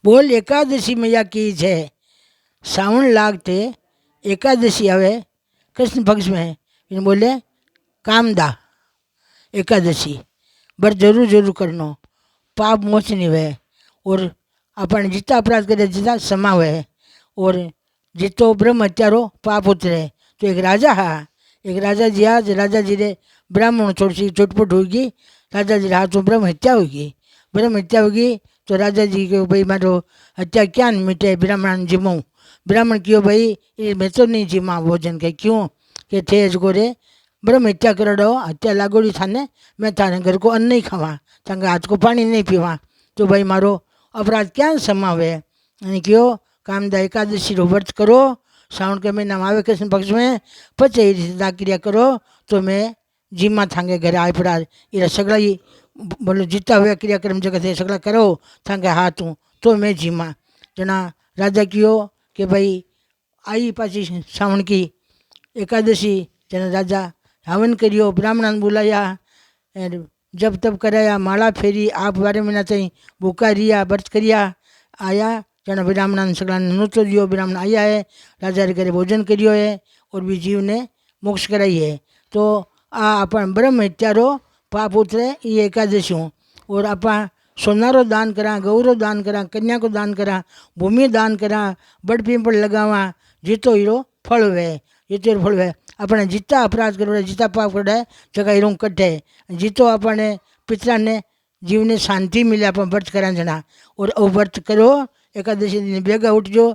बोल एकादशी मैया की जय। सावन लागते एकादशी आवे कृष्ण पक्ष में, इन बोले कामदा एकादशी बर जरूर जरूर करनो, पाप मोचनी वे और अपन जितना अपराध करे जितना क्षमा हुए और जितो ब्रह्म हत्यारो पाप उतरे। तो एक राजा हा, एक राजा जी आज राजा जी रे ब्राह्मण थोड़ी सी चोटपट होगी, राजा जी हाथों ब्रह्म हत्या होगी। ब्रह्म हत्या होगी तो राजा जी को भाई मारो हत्या क्या मिटे, ब्राह्मण जिमो। ब्राह्मण क्यों भाई ये मैं तो नहीं जिमा भोजन के, क्यों के थे अजको रे ब्रह्म हत्या करो, हत्या लागोड़ी थाने मैं थाने घर को अन्न नहीं खावा, तांगे हाथ को पानी नहीं पीवा, तो भाई मारो अपराध क्या समावे। અને કયો કામદા એકાદશી રો વ્રત કરો, શ્રાવણ કે મહિનામાં આવે કૃષ્ણ પક્ષ में પછી એ રીતે દાક્રિયા કરો तो मैं जीमा थांगे घरे आए पड़ा ये सगला ही बोलो जितना हुआ क्रियाक्रम जगत है सगला करो थांगे हाथ हूँ तो मैं जीमा। जना राजा कियो कि भाई आई पाची श्रावण की एकादशी, जना राजा हवन करियो, ब्राह्मण बुलाया, जब तब कराया, माला फेरी, आप 12 महीना तई भूखा रिया, व्रत करिया, आया जना ब्राह्मण सगला नोतो दियो, ब्राह्मण आया है, राजा रे घरे भोजन करियो है और भी जीव ने मोक्ष कराई है। तो आ अपन ब्रह्म हत्यारो पाप उतरे ये एकादशी हूँ। और अपन सोनारो दान करा, गौरो दान करा, कन्या को दान करा, भूमि दान करा, बड़ पीपल लगावा, जीतो हीरो फल वे, जीतो हीरो फल वे। अपने जितना अपराध करो जितना पाप करो जगह हीरो कटे, जीतो अपने पितरा ने जीव ने शांति मिले अपन व्रत करा जना। और व्रत करो एकादशी दिन बेगा उठ जो,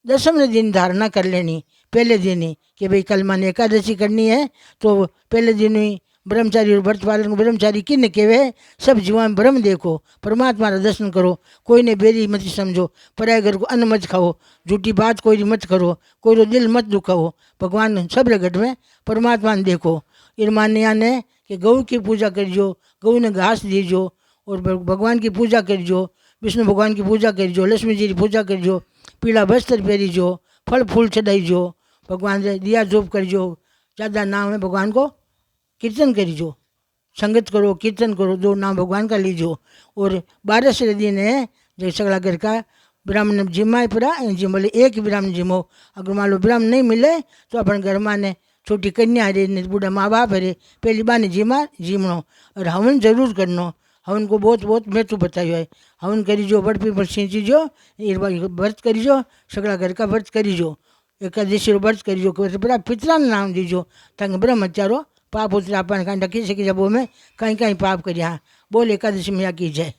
10वें दिन धारणा कर लेनी पहले दिन ही कि भाई कल माने एकादशी करनी है, तो पहले दिन ही ब्रह्मचारी और व्रत पालन ब्रह्मचारी किन केवे सब जीवा में ब्रह्म देखो, परमात्मा का दर्शन करो, कोई ने बेरी मत समझो, पराय घर को अन्न मत खाओ, झूठी बात कोई मत करो, कोई रो दिल मत दुखाओ, भगवान सब रगट में परमात्मा ने देखो। इरमानिया ने कि गऊ की पूजा करियो, गऊ ने घास दीजो और भगवान की पूजा करियो, विष्णु भगवान की पूजा करियो, लक्ष्मी जी की पूजा करियो, पीला वस्त्र पहरीजो, फल फूल चढ़ाईजो, भगवान से दिया धूप करियो, ज़्यादा नाम है भगवान को कीर्तन करिजो, संगत करो कीर्तन करो, 2 नाम भगवान का लीजो। और 12 दिन है जो सगला घर का ब्राह्मण जिम्मा पड़ा जिम बोले एक ही ब्राह्मण जिमो। अगर मान लो ब्राह्मण नहीं मिले तो अपन घर में छोटी कन्या रे बूढ़ा माँ बाप है पहली बार जिमा जिमनो। और हवन जरूर करनो, हवन को बहुत बहुत महत्व बतायो है। हवन करीजो, बड़ पीपल सींचीजो, व्रत करीजो, सगला घर का व्रत करीजो, एकादशी व्रत करीजो, बड़ा पितरा नाम दीजो ताकि ब्रह्म हत्यारो पाप उतरा अपन कहीं ढकी सकी जब में कहीं कहीं पाप करिया। बोल एकादशी मैया की जय।